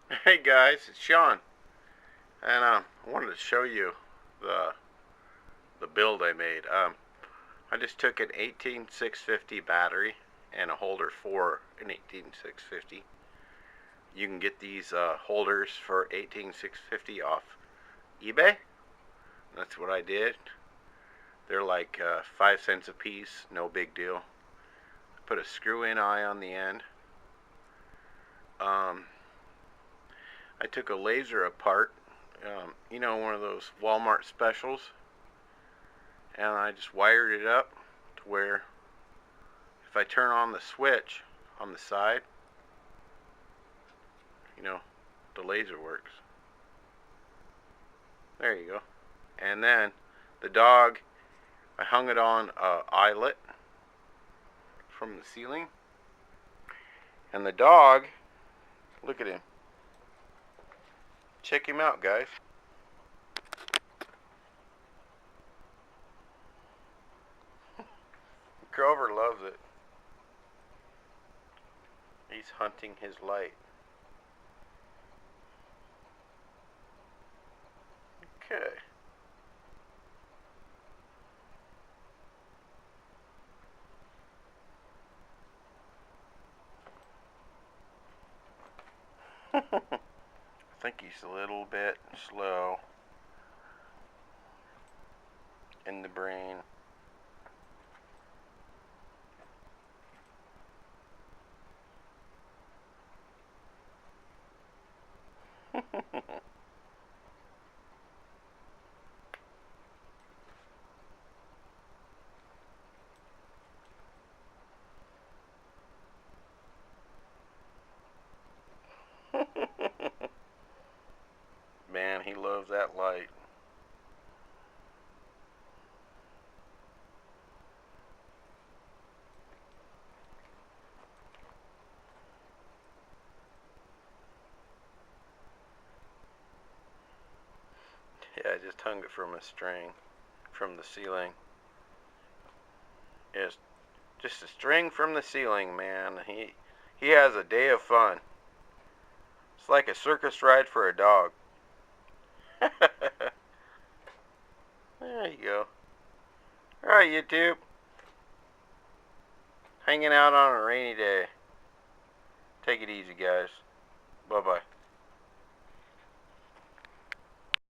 Hey guys, it's Sean, and I wanted to show you the the build I made. I just took an 18650 battery and a holder for an 18650. You can get these holders for 18650 off eBay. That's what I did. They're like 5 cents a piece, no big deal. Put a screw-in eye on the end. I took a laser apart, one of those Walmart specials, and I just wired it up to where if I turn on the switch on the side, you know, the laser works. There you go. And then the dog, I hung it on a eyelet from the ceiling. And the dog, look at him. Check him out, guys. Grover loves it. He's hunting his light. Okay. I think he's a little bit slow in the brain. Man, he loves that light. Yeah, I just hung it from a string from the ceiling. It's just a string from the ceiling, man. He has a day of fun. It's like a circus ride for a dog. There you go. Alright, YouTube. Hanging out on a rainy day. Take it easy, guys. Bye-bye.